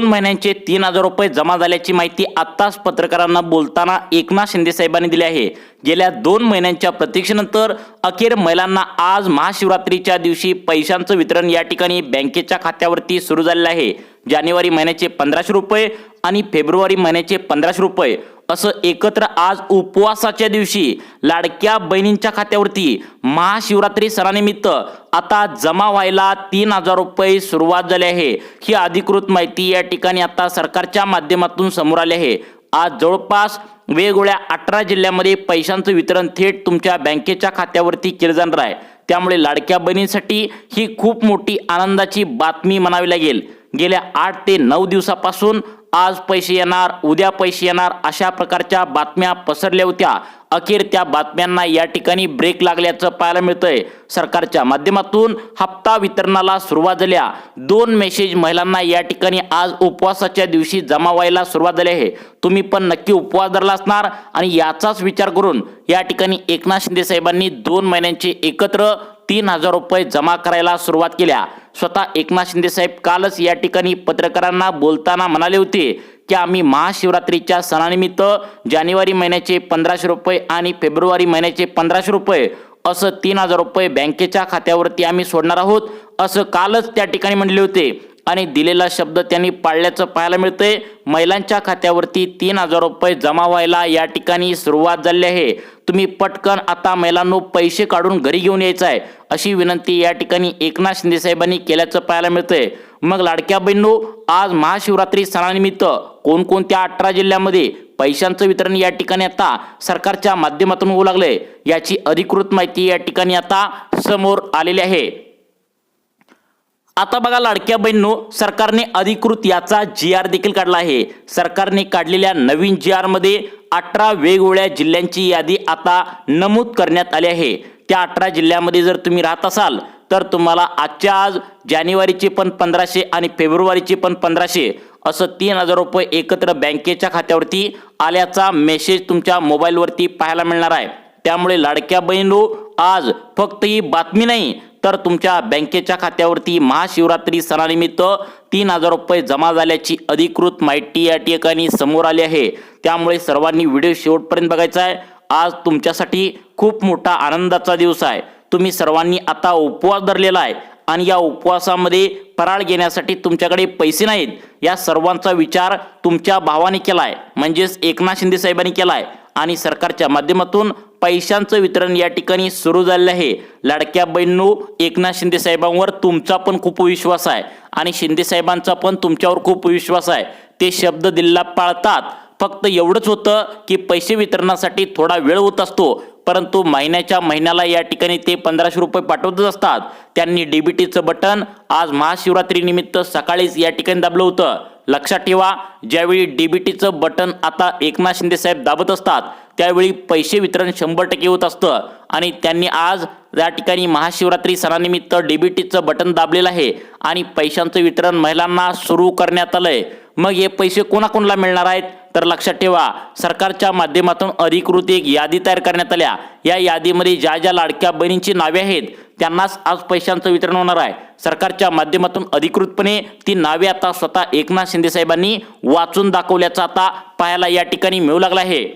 महिन्यांचे 3,000 रुपये जमा झाल्याची माहिती आत्ताच पत्रकारांना बोलताना एकनाथ शिंदे साहेबांनी दिली आहे। गेल्या 2 महिन्यांच्या प्रतीक्षेनंतर अखेर महिलांना आज महाशिवरात्रीच्या दिवशी पैशांचं वितरण या ठिकाणी बँकेच्या खात्यावरती सुरू झालेलं आहे। जानेवारी महिन्याचे 1500 रुपये आणि फेब्रुवारी महिन्याचे 1500 रुपये असं एकत्र आज उपवासाच्या दिवशी लाडक्या बहिणींच्या खात्यावरती महाशिवरात्री सणानिमित्त आता जमा व्हायला 3,000 रुपये सुरुवात झाली आहे। ही अधिकृत माहिती या ठिकाणी आता सरकारच्या माध्यमातून समोर आली आहे। आज जवळपास वेगवेगळ्या 18 जिल्ह्यांमध्ये पैशांचं वितरण थेट तुमच्या बँकेच्या खात्यावरती केलं जाणार आहे। त्यामुळे लाडक्या बहिणींसाठी ही खूप मोठी आनंदाची बातमी म्हणावी लागेल। गेल्या 8 ते 9 दिवसापासून आज पैसे येणार, उद्या पैसे येणार अशा प्रकारच्या बातम्या पसरल्या होत्या। अखेर त्या बातम्यांना या ठिकाणी ब्रेक लागल्याचं पाहायला मिळतंय। सरकारच्या माध्यमातून हप्ता वितरणाला सुरुवात झाल्या। 2 मेसेज महिलांना या ठिकाणी आज उपवासाच्या दिवशी जमा व्हायला सुरुवात झाली आहे। तुम्ही पण नक्की उपवास धरला असणार आणि याचाच विचार करून या ठिकाणी एकनाथ शिंदे साहेबांनी 2 महिन्यांचे एकत्र 3,000 रुपये जमा करायला सुरुवात केल्या। स्वतः एकनाथ शिंदे साहेब कालच या ठिकाणी पत्रकारांना बोलताना म्हणाले होते की आम्ही महाशिवरात्रीच्या सणानिमित्त जानेवारी महिन्याचे 1500 रुपये आणि फेब्रुवारी महिन्याचे 1500 रुपये असं 3,000 रुपये बँकेच्या खात्यावरती आम्ही सोडणार आहोत असं कालच त्या ठिकाणी म्हणले होते आणि दिलेला शब्द त्यांनी पाळल्याचं पाहायला मिळतंय। महिलांच्या खात्यावरती 3,000 रुपये जमा व्हायला या ठिकाणी सुरुवात झाली आहे। तुम्ही पटकन आता महिलांनो पैसे काढून घरी घेऊन यायचं आहे अशी विनंती या ठिकाणी एकनाथ शिंदे साहेबांनी केल्याचं पाहायला मिळतंय। मग लाडक्या बहिणींनो, आज महाशिवरात्री सणानिमित्त कोणकोणत्या 18 जिल्ह्यांमध्ये पैशांचं वितरण या ठिकाणी आता सरकारच्या माध्यमातून होऊ लागलंय याची अधिकृत माहिती या ठिकाणी आता समोर आलेली आहे। आता बघा लाडक्या बहिणींनो, सरकारने अधिकृत याचा GR देखील काढला आहे। सरकारने काढलेल्या नवीन GR मध्ये 18 वेगवेगळ्या जिल्ह्यांची यादी आता नमूद करण्यात आली आहे। त्या 18 जिल्ह्यांमध्ये जर तुम्ही राहत असाल तर तुम्हाला आजच्या आज जानेवारीचे पण 1500 आणि फेब्रुवारीचे पण 1500 असं 3,000 रुपये एकत्र बँकेच्या खात्यावरती आल्याचा मेसेज तुमच्या मोबाईलवरती पाहायला मिळणार आहे। त्यामुळे लाडक्या बहिणींनो, आज फक्त ही बातमी नाही तर तुमच्या बँकेच्या खात्यावरती महाशिवरात्री सणानिमित्त 3,000 रुपये जमा झाल्याची अधिकृत माहिती या ठिकाणी समोर आली आहे। त्यामुळे सर्वांनी व्हिडिओ शेवटपर्यंत बघायचा आहे। आज तुमच्यासाठी खूप मोठा आनंदाचा दिवस आहे। तुम्ही सर्वांनी आता उपवास धरलेला आहे आणि या उपवासामध्ये फराळ घेण्यासाठी तुमच्याकडे पैसे नाहीत। या सर्वांचा विचार तुमच्या भावाने केलाय, म्हणजेच एकनाथ शिंदे साहेबांनी केलाय आणि सरकारच्या माध्यमातून पैशांचं वितरण या ठिकाणी सुरू झालेलं आहे। लाडक्या बहिणींनो, एकनाथ शिंदे साहेबांवर तुमचा पण खूप विश्वास आहे आणि शिंदे साहेबांचा पण तुमच्यावर खूप विश्वास आहे। ते शब्द दिलेला पाळतात। फक्त एवढंच होतं की पैसे वितरणासाठी थोडा वेळ होत असतो, परंतु महिन्याला या ठिकाणी ते 1500 रुपये पाठवतच असतात। त्यांनी DBTचं बटन आज महाशिवरात्री निमित्त सकाळीच या ठिकाणी दाबलं होतं। लक्षात ठेवा, ज्यावेळी DBTचं बटन आता एकनाथ शिंदे साहेब दाबत असतात त्यावेळी पैसे वितरण 100% होत असतं आणि त्यांनी आज या ठिकाणी महाशिवरात्री सणानिमित्त DBTचं बटन दाबलेलं आहे आणि पैशांचं वितरण महिलांना सुरू करण्यात आलंय। मग हे पैसे कोणाकोणाला मिळणार आहेत तर लक्षात ठेवा, सरकारच्या माध्यमातून अधिकृत एक यादी तयार करण्यात आल्या। या यादीमध्ये ज्या ज्या लाडक्या बहिणींची नावे आहेत त्यांनाच आज पैशांचं वितरण होणार आहे। सरकारच्या माध्यमातून अधिकृतपणे ती नावे आता स्वतः एकनाथ शिंदे साहेबांनी वाचून दाखवल्याचं आता पाहायला या ठिकाणी मिळू लागलं आहे।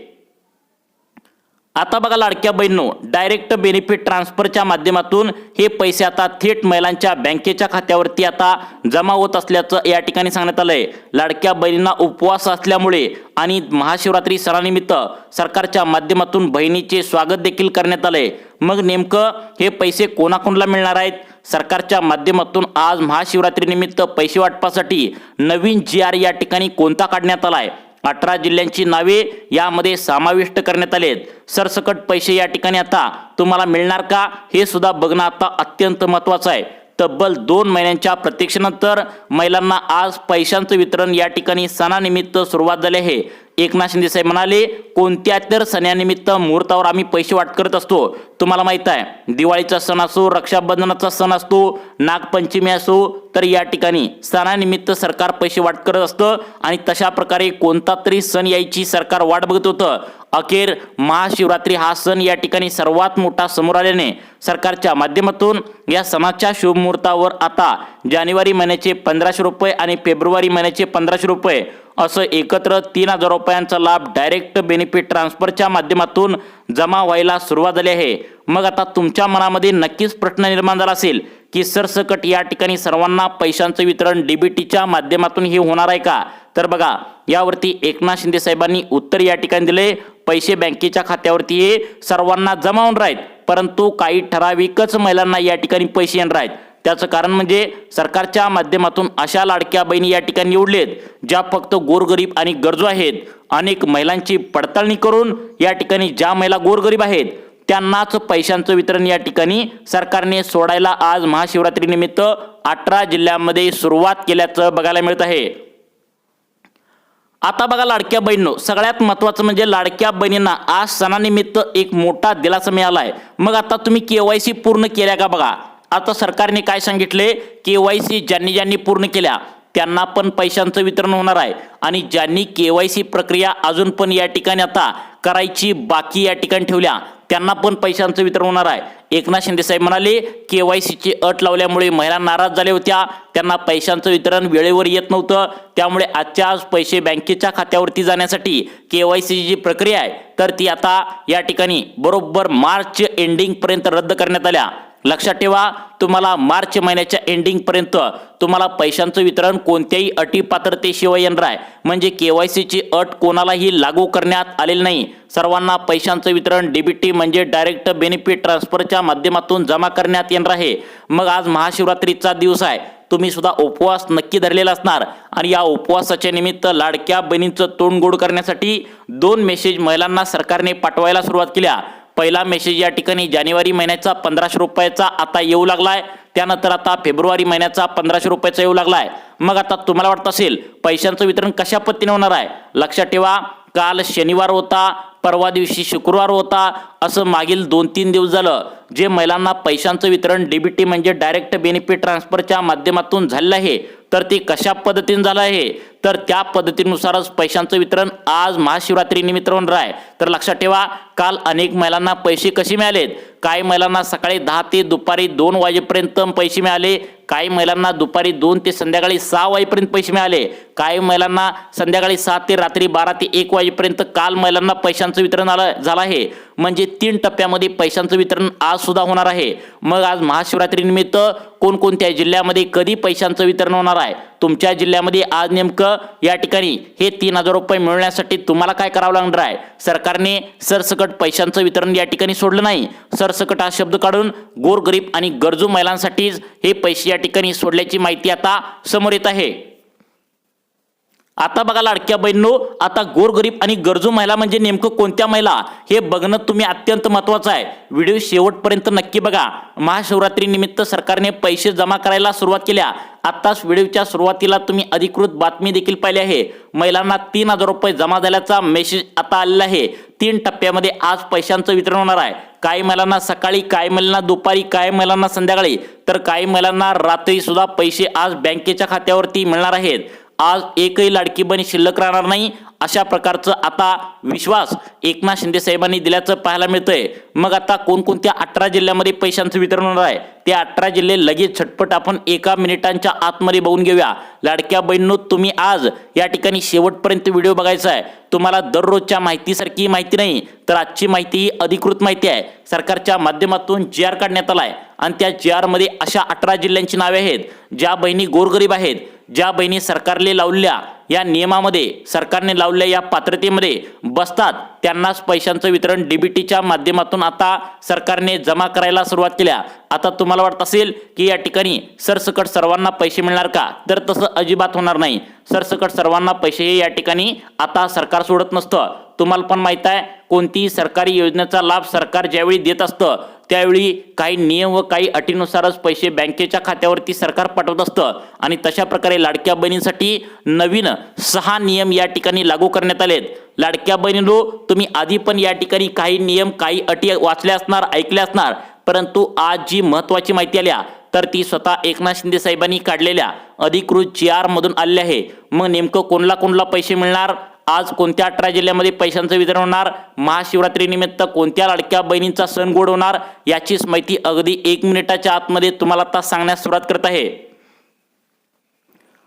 आता बघा लाडक्या बहिणींनो, डायरेक्ट बेनिफिट ट्रान्सफरच्या माध्यमातून हे पैसे आता थेट महिलांच्या बँकेच्या खात्यावरती आता जमा होत असल्याचं या ठिकाणी सांगण्यात आलंय। लाडक्या बहिणींना उपवास असल्यामुळे आणि महाशिवरात्री सणानिमित्त सरकारच्या माध्यमातून बहिणीचे स्वागत देखील करण्यात आलंय। मग नेमकं हे पैसे कोणाकोणाला मिळणार आहेत? सरकारच्या माध्यमातून आज महाशिवरात्री निमित्त पैसे वाटपासाठी नवीन GR या ठिकाणी कोणता काढण्यात आलाय? 18 जिल्ह्यांची नावे यामध्ये समाविष्ट करण्यात आलेत। सरसकट पैसे या ठिकाणी आता तुम्हाला मिळणार का हे सुद्धा बघणं आता अत्यंत महत्त्वाचं आहे। तब्बल 2 महिन्यांच्या प्रतीक्षेनंतर महिलांना आज पैशांचं वितरण या ठिकाणी सणानिमित्त सुरुवात झाली आहे। एकनाथ शिंदे साहेब म्हणाले, कोणत्या तर सणानिमित्त मुहूर्तावर आम्ही पैसे वाटप करत असतो. तुम्हाला माहित आहे, दिवाळीचा सण असो, रक्षाबंधनाचा सण असतो, नागपंचमी असो, तर या ठिकाणी सणानिमित्त सरकार पैसे वाटप करत असतं आणि तशा प्रकारे कोणता तरी सण यायची सरकार वाट बघत होतं. अखेर महाशिवरात्री हा सण या ठिकाणी सर्वात मोठा समोर आल्याने सरकारच्या माध्यमातून या सणाच्या शुभ मुहूर्तावर आता जानेवारी महिन्याचे 1500 रुपये आणि फेब्रुवारी महिन्याचे 1500 रुपये असं एकत्र 3000 रुपयांचा लाभ डायरेक्ट बेनिफिट ट्रान्सफरच्या माध्यमातून जमा व्हायला सुरुवात झाली आहे. मग आता तुमच्या मनामध्ये नक्कीच प्रश्न निर्माण झाला असेल की सरसकट या ठिकाणी सर्वांना पैशांचं वितरण डीबीटीच्या माध्यमातून हे होणार आहे का? तर बघा, यावरती एकनाथ शिंदे साहेबांनी उत्तर या ठिकाणी दिले. पैसे बँकेच्या खात्यावरती हे सर्वांना जमा होणार आहेत, परंतु काही ठराविकच महिलांना या ठिकाणी पैसे येणार आहेत. त्याचं कारण म्हणजे सरकारच्या माध्यमातून अशा लाडक्या बहिणी या ठिकाणी निवडलेत ज्या फक्त गोरगरीब आणि गरजू आहेत. अनेक महिलांची पडताळणी करून या ठिकाणी ज्या महिला गोरगरीब आहेत त्यांनाच पैशांचं वितरण या ठिकाणी सरकारने सोडायला आज महाशिवरात्री निमित्त 18 जिल्ह्यांमध्ये सुरुवात केल्याचं बघायला मिळत आहे. आता बघा लाडक्या बहिणींनो, सगळ्यात महत्त्वाचं म्हणजे लाडक्या बहिणींना आज सणानिमित्त एक मोठा दिलासा मिळालाय. मग आता तुम्ही KYC पूर्ण केल्या का? बघा, आता सरकारने काय सांगितले, KYC ज्यांनी पूर्ण केल्या त्यांना पण पैशांचं वितरण होणार आहे आणि ज्यांनी KYC प्रक्रिया अजून पण या ठिकाणी आता करायची बाकी या ठिकाणी ठेवल्या त्यांना पण पैशांचं वितरण होणार आहे. एकनाथ शिंदे साहेब म्हणाले, KYCची अट लावल्यामुळे महिला नाराज झाल्या होत्या, त्यांना पैशांचं वितरण वेळेवर येत नव्हतं, त्यामुळे आजच्या आज पैसे बँकेच्या खात्यावरती जाण्यासाठी KYCची जी प्रक्रिया आहे तर ती आता या ठिकाणी बरोबर मार्च एंडिंग पर्यंत रद्द करण्यात आल्या. लक्षात ठेवा, तुम्हाला मार्च महिन्याच्या एंडिंग पर्यंत तुम्हाला पैशांचं वितरण कोणत्याही अटी पात्रतेशिवाय येणार आहे. म्हणजे KYCची अट कोणालाही लागू करण्यात आलेली नाही. सर्वांना पैशांचं वितरण डीबीटी म्हणजे डायरेक्ट बेनिफिट ट्रान्सफरच्या माध्यमातून जमा करण्यात येणार आहे. मग आज महाशिवरात्रीचा दिवस आहे, तुम्ही सुद्धा उपवास नक्की धरलेला असणार आणि या उपवासाच्या निमित्त लाडक्या बहिणींचं तोंड गोड करण्यासाठी 2 मेसेज महिलांना सरकारने पाठवायला सुरुवात केल्या. पहिला मेसेज या ठिकाणी जानेवारी महिन्याचा 1500 रुपयाचा आता येऊ लागलाय, त्यानंतर आता फेब्रुवारी महिन्याचा 1500 रुपयाचा येऊ लागलाय. मग आता तुम्हाला वाटत असेल पैशांचं वितरण कशा पद्धतीने होणार आहे? लक्षात ठेवा, काल शनिवार होता, परवा दिवशी शुक्रवार होता, असं मागील 2-3 दिवस झालं जे महिलांना पैशांचं वितरण डीबीटी म्हणजे डायरेक्ट बेनिफिट ट्रान्सफरच्या माध्यमातून झालेलं आहे तर ते कशा पद्धतीने झालं आहे तर त्या पद्धतीनुसारच पैशांचं वितरण आज महाशिवरात्री निमित्त होणार आहे. तर लक्षात ठेवा, काल अनेक महिलांना पैसे कसे मिळालेत? काही महिलांना सकाळी 10 ते दुपारी 2 वाजेपर्यंत पैसे मिळाले, काही महिलांना दुपारी 2 ते संध्याकाळी 6 वाजेपर्यंत पैसे मिळाले, काही महिलांना संध्याकाळी 7 ते रात्री 12 ते 1 वाजेपर्यंत काल महिलांना पैशांचं वितरण झालं आहे. म्हणजे 3 टप्प्यामध्ये पैशांचं वितरण आज सुद्धा होणार आहे. मग आज महाशिवरात्री निमित्त कोणकोणत्या जिल्ह्यामध्ये कधी पैशांचं वितरण होणार आहे? तुमच्या जिल्ह्यामध्ये आज नेमकं या ठिकाणी हे 3000 रुपये मिळवण्यासाठी तुम्हाला काय करावं लागणार आहे? सरकारने सरसकट पैशांचं वितरण या ठिकाणी सोडलं नाही. सरसकट हा शब्द काढून गोरगरीब आणि गरजू महिलांसाठीच हे पैसे या ठिकाणी सोडल्याची माहिती आता समोर येत आहे. आता बघा लाडक्या बहिणींनो, आता गोरगरीब आणि गरजू महिला म्हणजे नेमकं कोणत्या महिला हे बघणं तुम्ही अत्यंत महत्त्वाचं आहे. व्हिडिओ शेवटपर्यंत नक्की बघा. महाशिवरात्री निमित्त सरकारने पैसे जमा करायला सुरुवात केल्या. आत्ताच व्हिडिओच्या सुरुवातीला तुम्ही अधिकृत बातमी देखील पाहिली आहे. महिलांना 3000 रुपये जमा झाल्याचा मेसेज आता आलेला आहे. 3 टप्प्यामध्ये आज पैशांचं वितरण होणार आहे. काही महिलांना सकाळी, काही महिलांना दुपारी, काही महिलांना संध्याकाळी, तर काही महिलांना रात्री सुद्धा पैसे आज बँकेच्या खात्यावरती मिळणार आहेत. आज एकही लाडकी बहीण शिल्लक राहणार नाही अशा प्रकारचं आता विश्वास एकनाथ शिंदे साहेबांनी दिल्याचं पाहायला मिळतंय. मग आता कोणकोणत्या 18 जिल्ह्यामध्ये पैशांचं वितरण होणार आहे ते 18 जिल्हे लगेच झटपट आपण 1 मिनिटांच्या आतमध्ये बघून घेऊया. लाडक्या बहिणींनो, तुम्ही आज या ठिकाणी शेवटपर्यंत व्हिडिओ बघायचा आहे. तुम्हाला दररोजच्या माहितीसारखी माहिती नाही तर आजची माहिती ही अधिकृत माहिती आहे. सरकारच्या माध्यमातून GR काढण्यात आला आहे आणि त्या GR मध्ये अशा 18 जिल्ह्यांची नावे आहेत ज्या बहिणी गोरगरीब आहेत, ज्या बहिणी सरकारने लावलेल्या या नियमामध्ये, सरकारने लावलेल्या या पात्रतेमध्ये बसतात, त्यांनाच पैशांचं वितरण डीबीटीच्या माध्यमातून आता सरकारने जमा करायला सुरुवात केल्या. आता तुम्हाला वाटत असेल की या ठिकाणी सरसकट सर्वांना पैसे मिळणार का? तर तसं अजिबात होणार नाही. सरसकट सर्वांना पैसे या ठिकाणी आता सरकार सोडत नसतं. तुम्हाला पण माहित आहे कोणतीही सरकारी योजनेचा लाभ सरकार ज्यावेळी देत असतं त्यावेळी काही नियम व काही अटीनुसारच पैसे बँकेच्या खात्यावरती सरकार पाठवत असतं आणि तशा प्रकारे लाडक्या बहिणींसाठी नवीन 6 नियम या ठिकाणी लागू करण्यात आलेत। लाडक्या बहिणींनो, तुम्ही आधी पण या ठिकाणी काही नियम काही अटी वाचल्या असणार, ऐकल्या असणार, परंतु आज जी महत्त्वाची माहिती आल्या तर ती स्वतः एकनाथ शिंदे साहेबांनी काढलेल्या अधिकृत GR मधून आलेली आहे। मग नेमकं कोणला पैसे मिळणार, आज कोणत्या 18 जिल्ह्यामध्ये पैशांचं वितरण होणार, महाशिवरात्री निमित्त कोणत्या लाडक्या बहिणींचा सण गोड होणार, याचीच माहिती अगदी 1 मिनिटाच्या आतमध्ये तुम्हाला आता सांगण्यास सुरुवात करत आहे।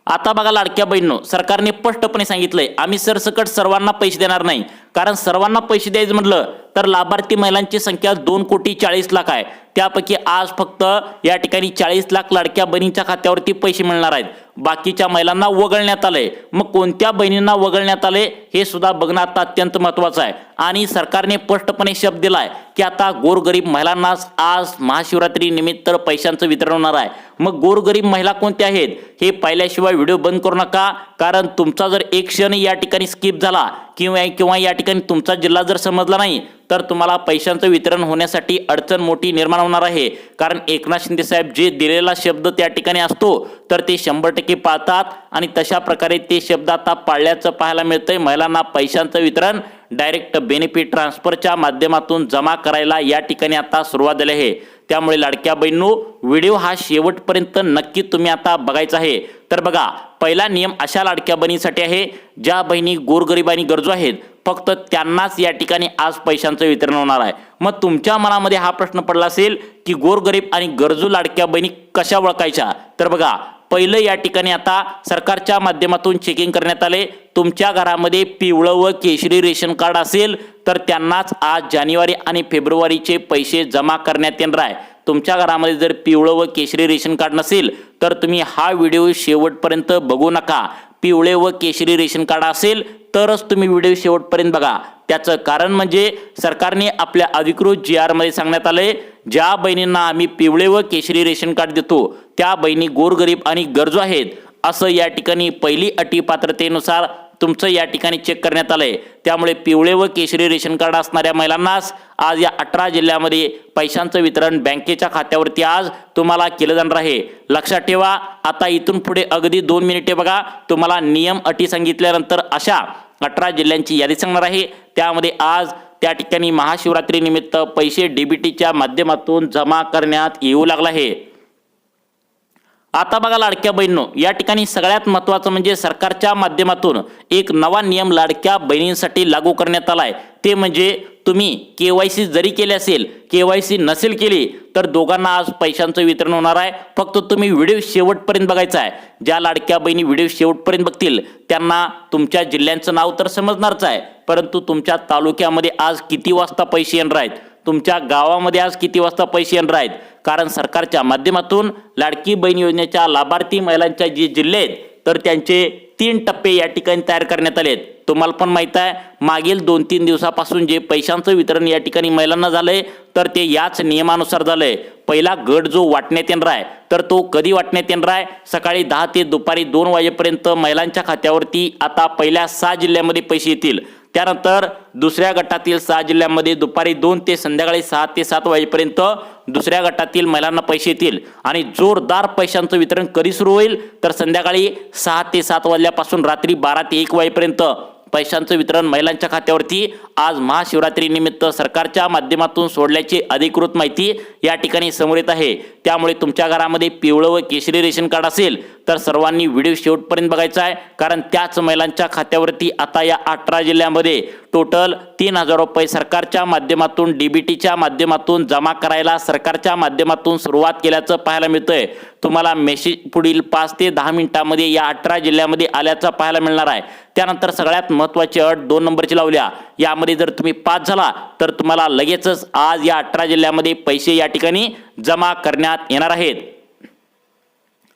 आता बघा लाडक्या बहिणींनो, सरकारने स्पष्टपणे सांगितलंय आम्ही सरसकट सर्वांना पैसे देणार नाही, कारण सर्वांना पैसे द्यायचं म्हटलं तर लाभार्थी महिलांची संख्या 2,40,00,000 आहे। त्यापैकी आज फक्त या ठिकाणी 40 लाख लाडक्या बहिणींच्या खात्यावरती पैसे मिळणार आहेत, बाकीच्या महिलांना वगळण्यात आले। मग कोणत्या बहिणींना वगळण्यात आले हे सुद्धा बघणं आता अत्यंत महत्त्वाचं आहे आणि सरकारने स्पष्टपणे शब्द दिलाय की आता गोरगरीब महिलांनाच आज महाशिवरात्री निमित्त पैशांचं वितरण होणार आहे। मग गोरगरीब महिला कोणत्या आहेत हे पाहिल्याशिवाय व्हिडिओ बंद करू नका, कारण तुमचा जर एक क्षण या ठिकाणी स्किप झाला किंवा या ठिकाणी तुमचा जिल्हा जर समजला नाही तर तुम्हाला पैशांचं वितरण होण्यासाठी अडचण मोठी निर्माण होणार आहे। कारण एकनाथ शिंदे साहेब जे दिलेला शब्द त्या ठिकाणी असतो तर ते 100% पाळतात आणि तशा प्रकारे ते शब्द आता पाळल्याचं पाहायला मिळतंय। महिलांना पैशांचं वितरण डायरेक्ट बेनिफिट ट्रान्सफरच्या माध्यमातून जमा करायला या ठिकाणी आता सुरुवात झाली आहे। त्यामुळे लाडक्या बहिणींनो, व्हिडिओ हा शेवटपर्यंत नक्की तुम्ही आता बघायचा आहे। तर बघा, पहिला नियम अशा लाडक्या बहिणीसाठी आहे ज्या बहिणी गोरगरीब आणि गरजू आहेत, फक्त त्यांनाच या ठिकाणी आज पैशांचं वितरण होणार आहे। मग तुमच्या मनामध्ये हा प्रश्न पडला असेल की गोरगरीब आणि गरजू लाडक्या बहिणी कशा ओळखायच्या, तर बघा, पहिलं या ठिकाणी आता सरकारच्या माध्यमातून चेकिंग करण्यात आले। तुमच्या घरामध्ये पिवळं व केशरी रेशन कार्ड असेल तर त्यांनाच आज जानेवारी आणि फेब्रुवारीचे पैसे जमा करण्यात येणार आहे। तुमच्या घरामध्ये जर पिवळं व केशरी रेशन कार्ड नसेल तर तुम्ही हा व्हिडिओ शेवटपर्यंत बघू नका। पिवळे व केशरी रेशन कार्ड असेल तरच तुम्ही व्हिडिओ शेवटपर्यंत बघा। त्याचं कारण म्हणजे सरकारने आपल्या अधिकृत GR मध्ये सांगण्यात आले ज्या बहिणींना आम्ही पिवळे व केशरी रेशन कार्ड देतो त्या बहिणी गोरगरीब आणि गरजू आहेत असं या ठिकाणी पहिली अटी पात्रतेनुसार तुमचं या ठिकाणी चेक करण्यात आलंय। त्यामुळे पिवळे व केशरी रेशन कार्ड असणाऱ्या महिलांनाच आज या 18 जिल्ह्यामध्ये पैशांचं वितरण बँकेच्या खात्यावरती आज तुम्हाला केलं जाणार आहे। लक्षात ठेवा, आता इथून पुढे अगदी 2 मिनिटे बघा, तुम्हाला नियम अटी सांगितल्यानंतर अशा 18 जिल्ह्यांची यादी सांगणार आहे। त्यामध्ये आज त्या ठिकाणी महाशिवरात्री निमित्त पैसे DBTच्या माध्यमातून जमा करण्यात येऊ लागला आहे। आता बघा लाडक्या बहिणींनो, या ठिकाणी सगळ्यात महत्त्वाचं म्हणजे सरकारच्या माध्यमातून एक नवा नियम लाडक्या बहिणींसाठी लागू करण्यात आलाय। ते म्हणजे तुम्ही KYC जरी केले असेल, KYC नसेल केली तर दोघांना आज पैशांचं वितरण होणार आहे। फक्त तुम्ही व्हिडिओ शेवटपर्यंत बघायचा आहे। ज्या लाडक्या बहिणी व्हिडिओ शेवटपर्यंत बघतील त्यांना तुमच्या जिल्ह्यांचं नाव तर समजणारच आहे, परंतु तुमच्या तालुक्यामध्ये आज किती वाजता पैसे येणार आहेत, तुमच्या गावामध्ये आज किती वाजता पैसे येणार आहेत, कारण सरकारच्या माध्यमातून लाडकी बहीण योजनेच्या लाभार्थी महिलांच्या जे जिल्हे आहेत तर त्यांचे 3 टप्पे या ठिकाणी तयार करण्यात आलेत। तुम्हाला पण माहित आहे, मागील 2-3 दिवसापासून जे पैशांचं वितरण या ठिकाणी महिलांना झालंय तर ते याच नियमानुसार झालंय। पहिला गट जो वाटण्यात येणार आहे तर तो कधी वाटण्यात येणार आहे, सकाळी 10 ते दुपारी 2 वाजेपर्यंत महिलांच्या खात्यावरती आता पहिल्या 6 जिल्ह्यामध्ये पैसे येतील। त्यानंतर दुसऱ्या गटातील 6 जिल्ह्यांमध्ये दुपारी 2 ते संध्याकाळी 6 ते 7 वाजेपर्यंत दुसऱ्या गटातील महिलांना पैसे येतील आणि जोरदार पैशांचं वितरण कधी सुरू होईल तर संध्याकाळी 6 ते 7 वाजल्यापासून रात्री 12 ते 1 वाजेपर्यंत पैशांचं वितरण महिलांच्या खात्यावरती आज महाशिवरात्री निमित्त सरकारच्या माध्यमातून सोडल्याची अधिकृत माहिती या ठिकाणी समोर येत आहे। त्यामुळे तुमच्या घरामध्ये पिवळं व केशरी रेशन कार्ड असेल तर सर्वांनी व्हिडिओ शेवटपर्यंत बघायचा आहे, कारण त्याच महिलांच्या खात्यावरती आता या 18 जिल्ह्यांमध्ये टोटल 3,000 रुपये सरकारच्या माध्यमातून DBTच्या माध्यमातून जमा करायला सरकारच्या माध्यमातून सुरुवात केल्याचं पाहायला मिळतंय। तुम्हाला मेसेज पुढील 5 ते 10 मिनिटांमध्ये या 18 जिल्ह्यामध्ये आल्याचं पाहायला मिळणार आहे। त्यानंतर सगळ्यात महत्त्वाची अट 2 नंबरची लावल्या, यामध्ये जर तुम्ही पास झाला तर तुम्हाला लगेचच आज या 18 जिल्ह्यामध्ये पैसे या ठिकाणी जमा करण्यात येणार आहेत।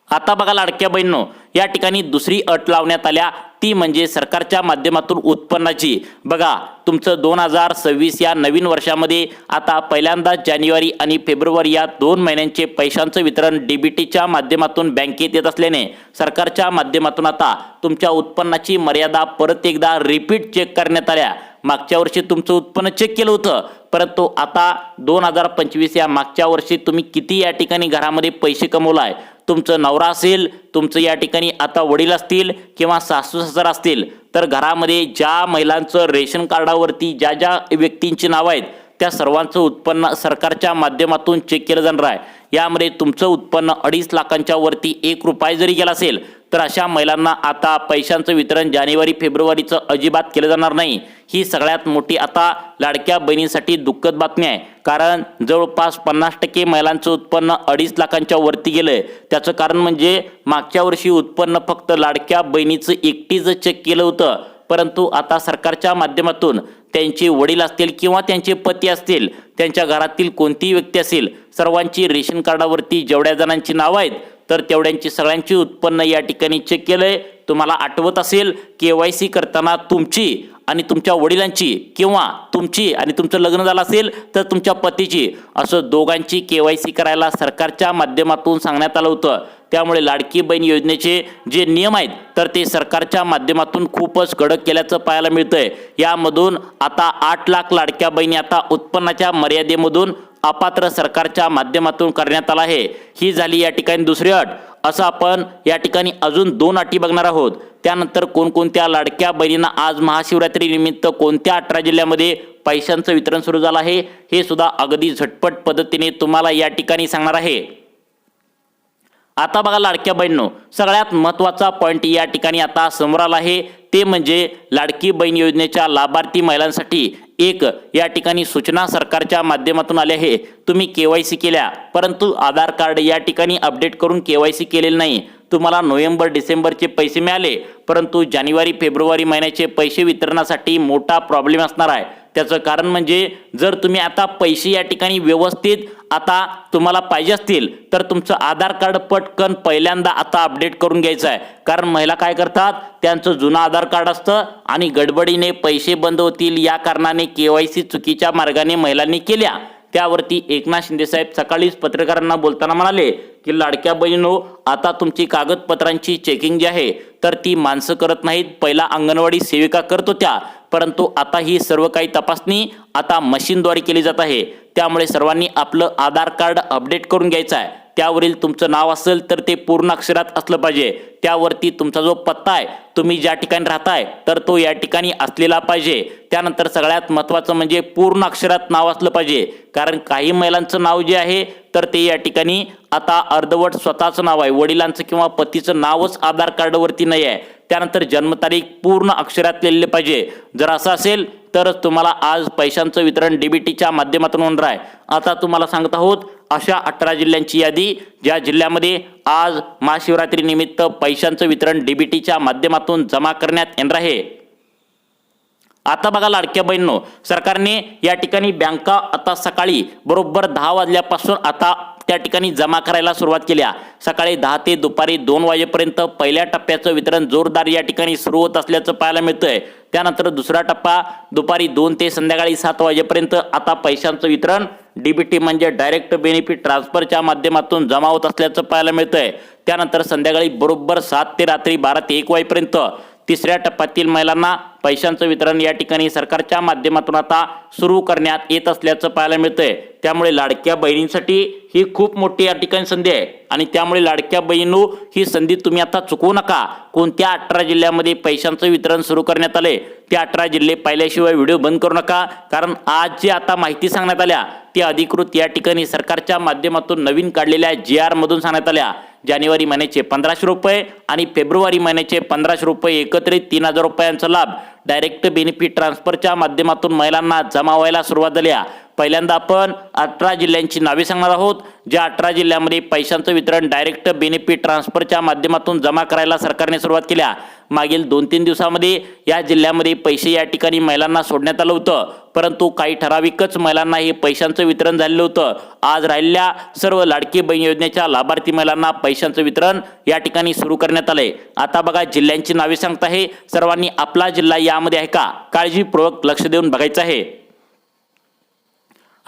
आता बघा लाडक्या बहिणींनो, या ठिकाणी दुसरी अट लावण्यात आल्या ती म्हणजे सरकारच्या माध्यमातून उत्पन्नाची। बघा, तुमचं 2026 या नवीन वर्षामध्ये आता पहिल्यांदा जानेवारी आणि फेब्रुवारी या 2 महिन्यांचे पैशांचं वितरण DBTच्या माध्यमातून बँकेत येत असल्याने सरकारच्या माध्यमातून आता तुमच्या उत्पन्नाची मर्यादा परत एकदा रिपीट चेक करण्यात आल्या मागच्या वर्षी तुमचं उत्पन्न चेक केलं होतं, परंतु आता 2025 या मागच्या वर्षी तुम्ही किती या ठिकाणी घरामध्ये पैसे कमवलाय, तुमचं नवरा असेल, तुमचं या ठिकाणी आता वडील असतील किंवा सासू सासरा असतील, तर घरामध्ये ज्या महिलांचं रेशन कार्डावरती ज्या ज्या व्यक्तींची नावं आहेत त्या सर्वांचं उत्पन्न सरकारच्या माध्यमातून चेक केलं जाणार आहे. यामध्ये तुमचं उत्पन्न 2.5 लाखांच्या वरती 1 रुपया जरी गेला असेल तर अशा महिलांना आता पैशांचं वितरण जानेवारी फेब्रुवारीचं अजिबात केलं जाणार नाही. ही सगळ्यात मोठी आता लाडक्या बहिणींसाठी दुःखद बातमी आहे, कारण जवळपास 50% महिलांचं उत्पन्न 2.5 लाखांच्या वरती गेलंय. त्याचं कारण म्हणजे मागच्या वर्षी उत्पन्न फक्त लाडक्या बहिणीचं एकटीच चेक केलं होतं, परंतु आता सरकारच्या माध्यमातून त्यांचे वडील असतील किंवा त्यांचे पती असतील, त्यांच्या घरातील कोणतीही व्यक्ती असेल, सर्वांची रेशन कार्डावरती जेवढ्या जणांची नावं आहेत तर तेवढ्यांची सगळ्यांची उत्पन्न या ठिकाणी चेक केलंय. तुम्हाला आठवत असेल KYC करताना तुमची आणि तुमच्या वडिलांची किंवा तुमची आणि तुमचं लग्न झालं असेल तर तुमच्या पतीची असं दोघांची KYC करायला सरकारच्या माध्यमातून सांगण्यात आलं होतं. त्यामुळे लाडकी बहीण योजनेचे जे नियम आहेत तर ते सरकारच्या माध्यमातून खूपच कडक केल्याचं पाहायला मिळतंय. यामधून आता 8 लाख लाडक्या बहिणी आता उत्पन्नाच्या मर्यादेमधून अपात्र सरकारच्या माध्यमातून करण्यात आला आहे. ही झाली या ठिकाणी दुसरी अट. असं आपण या ठिकाणी अजून 2 अटी बघणार आहोत. त्यानंतर कोणकोणत्या लाडक्या बहिणींना आज महाशिवरात्री निमित्त कोणत्या 18 जिल्ह्यामध्ये पैशांचं वितरण सुरू झालं आहे हे सुद्धा अगदी झटपट पद्धतीने तुम्हाला या ठिकाणी सांगणार आहे. आता बघा लाडक्या बहिणींनो, सगळ्यात महत्त्वाचा पॉईंट या ठिकाणी आता समोर आला आहे, ते म्हणजे लाडकी बहीण योजनेच्या लाभार्थी महिलांसाठी एक या ठिकाणी सूचना सरकारच्या माध्यमातून आली आहे. तुम्ही KYC केल्या परंतु आधार कार्ड या ठिकाणी अपडेट करून KYC केलेलं नाही. तुम्हाला नोव्हेंबर डिसेंबरचे पैसे मिळाले, परंतु जानेवारी फेब्रुवारी महिन्याचे पैसे वितरणासाठी मोठा प्रॉब्लेम असणार आहे. त्याचं कारण म्हणजे जर तुम्ही आता पैसे या ठिकाणी व्यवस्थित आता तुम्हाला पाहिजे असतील तर तुमचं आधार कार्ड पटकन पहिल्यांदा आता अपडेट करून घ्यायचं आहे. कारण महिला काय करतात, त्यांचं जुनं आधार कार्ड असतं आणि गडबडीने पैसे बंद होतील या कारणाने KYC चुकीच्या मार्गाने महिलांनी केल्या. त्यावरती एकनाथ शिंदे साहेब सकाळीच पत्रकारांना बोलताना म्हणाले की लाडक्या बहिणींनो, आता तुमची कागदपत्रांची चेकिंग जी आहे तर ती माणसं करत नाहीत, पहिला अंगणवाडी सेविका करत होत्या, परंतु आता ही सर्व काही तपासणी आता मशीनद्वारे केली जात आहे. त्यामुळे सर्वांनी आपलं आधार कार्ड अपडेट करून घ्यायचं आहे. त्यावरील तुमचं नाव असेल तर ते पूर्ण अक्षरात असलं पाहिजे. त्यावरती तुमचा जो पत्ता आहे, तुम्ही ज्या ठिकाणी राहताय तर तो या ठिकाणी असलेला पाहिजे. त्यानंतर सगळ्यात महत्त्वाचं म्हणजे पूर्ण अक्षरात नाव असलं पाहिजे. कारण काही महिलांचं नाव जे आहे तर ते या ठिकाणी आता अर्धवट स्वतःचं नाव आहे, वडिलांचं किंवा पतीचं नावच आधार कार्डवरती नाही आहे. त्यानंतर जन्मतारीख पूर्ण अक्षरात लिहिली पाहिजे. जर असं असेल तरच तुम्हाला आज पैशांचं वितरण DBTच्या माध्यमातून होणार आहे. आता तुम्हाला सांगत आहोत अशा 18 जिल्ह्यांची यादी, ज्या जिल्ह्यामध्ये आज महाशिवरात्री निमित्त पैशांचं वितरण DBTच्या माध्यमातून जमा करण्यात येणार आहे. आता बघा लाडक्या बहिणींनो, सरकारने या ठिकाणी बँका आता सकाळी बरोबर 10 वाजल्यापासून आता त्या ठिकाणी जमा करायला सुरुवात केल्या. सकाळी 10 ते दुपारी 2 वाजेपर्यंत पहिल्या टप्प्याचं वितरण जोरदार या ठिकाणी सुरू होत असल्याचं पाहायला मिळतंय. त्यानंतर दुसरा टप्पा दुपारी 2 ते संध्याकाळी 7 वाजेपर्यंत आता पैशांचं वितरण DBT म्हणजे डायरेक्ट बेनिफिट ट्रान्सफरच्या माध्यमातून जमा होत असल्याचं पाहायला मिळतंय. त्यानंतर संध्याकाळी बरोबर 7 ते रात्री 12 ते 1 वाजेपर्यंत तिसऱ्या टप्प्यातील महिलांना पैशांचं वितरण या ठिकाणी सरकारच्या माध्यमातून आता सुरू करण्यात येत असल्याचं पाहायला मिळतंय. त्यामुळे लाडक्या बहिणींसाठी ही खूप मोठी या ठिकाणी संधी आहे आणि त्यामुळे लाडक्या बहिणींनो, ही संधी तुम्ही आता चुकवू नका. कोणत्या 18 जिल्ह्यामध्ये पैशांचं वितरण सुरू करण्यात आले ते 18 जिल्हे पाहिल्याशिवाय व्हिडिओ बंद करू नका. कारण आज जे आता माहिती सांगण्यात आल्या ते अधिकृत या ठिकाणी सरकारच्या माध्यमातून नवीन काढलेल्या GR मधून सांगण्यात आल्या. जानेवारी महिन्याचे 1500 रुपये आणि फेब्रुवारी महिन्याचे 1500 रुपये एकत्रित 3000 रुपयांचा लाभ डायरेक्ट बेनिफिट ट्रान्सफरच्या माध्यमातून महिलांना जमा व्हायला सुरुवात झाली. पहिल्यांदा आपण 18 जिल्ह्यांची नावे सांगणार आहोत, ज्या 18 जिल्ह्यामध्ये पैशांचं वितरण डायरेक्ट बेनिफिट ट्रान्सफरच्या माध्यमातून जमा करायला सरकारने सुरुवात केल्या. मागील 2-3 दिवसामध्ये या जिल्ह्यामध्ये पैसे या ठिकाणी महिलांना सोडण्यात आलं होतं, परंतु काही ठराविकच महिलांना हे पैशांचं वितरण झालेलं होतं. आज राहिलेल्या सर्व लाडकी बहीण योजनेच्या लाभार्थी महिलांना पैशांचं वितरण या ठिकाणी सुरू करण्यात आलंय. आता बघा जिल्ह्यांची नावे सांगत आहे, सर्वांनी आपला जिल्हा यामध्ये आहे का काळजीपूर्वक लक्ष देऊन बघायचं आहे.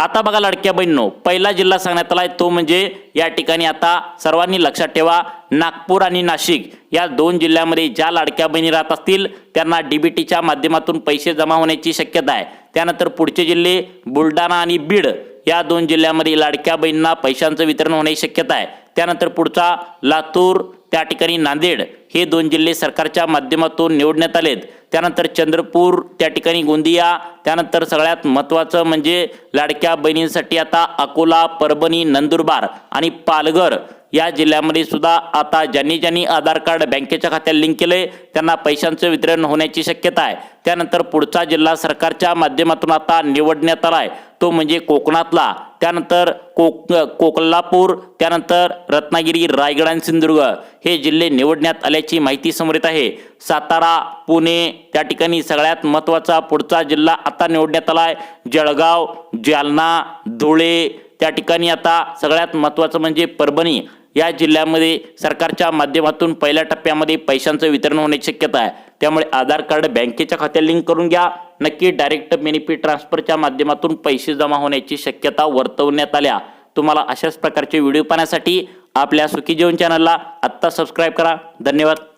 आता बघा लाडक्या बहिणींनो, पहिला जिल्हा सांगण्यात आलाय तो म्हणजे या ठिकाणी आता सर्वांनी लक्षात ठेवा, नागपूर आणि नाशिक या दोन जिल्ह्यामध्ये ज्या लाडक्या बहिणी राहत असतील त्यांना डीबीटीच्या माध्यमातून पैसे जमा होण्याची शक्यता आहे. त्यानंतर पुढचे जिल्हे बुलढाणा आणि बीड या दोन जिल्ह्यामध्ये लाडक्या बहिणींना पैशांचं वितरण होण्याची शक्यता आहे. त्यानंतर पुढचा लातूर, त्या ठिकाणी नांदेड हे दोन जिल्हे सरकारच्या माध्यमातून निवडण्यात आलेत. त्यानंतर चंद्रपूर, त्या ठिकाणी गोंदिया, त्यानंतर सगळ्यात महत्त्वाचं म्हणजे लाडक्या बहिणींसाठी आता अकोला, परभणी, नंदुरबार आणि पालघर या जिल्ह्यामध्ये सुद्धा आता ज्यांनी आधार कार्ड बँकेच्या खात्याला लिंक केले त्यांना पैशांचं वितरण होण्याची शक्यता आहे. त्यानंतर पुढचा जिल्हा सरकारच्या माध्यमातून आता निवडण्यात आलाय तो म्हणजे कोकणातला. त्यानंतर कोल्हापूर, त्यानंतर रत्नागिरी, रायगड आणि सिंधुदुर्ग हे जिल्हे निवडण्यात आल्याची माहिती समोर येत आहे. सातारा, पुणे त्या ठिकाणी सगळ्यात महत्त्वाचा पुढचा जिल्हा आता निवडण्यात आलाय. जळगाव, जालना, धुळे त्या ठिकाणी आता सगळ्यात महत्त्वाचं म्हणजे परभणी या जिल्ह्यामध्ये सरकारच्या माध्यमातून पहिल्या टप्प्यामध्ये पैशांचं वितरण होण्याची शक्यता आहे. त्यामुळे आधार कार्ड बँकेच्या खात्यात लिंक करून घ्या. नक्की डायरेक्ट बेनिफिट ट्रान्सफरच्या माध्यमातून पैसे जमा होण्याची शक्यता वर्तवण्यात आल्या. तुम्हाला अशाच प्रकारचे व्हिडिओ पाहण्यासाठी आपल्या सुखी जीवन चॅनलला आत्ता सबस्क्राईब करा. धन्यवाद.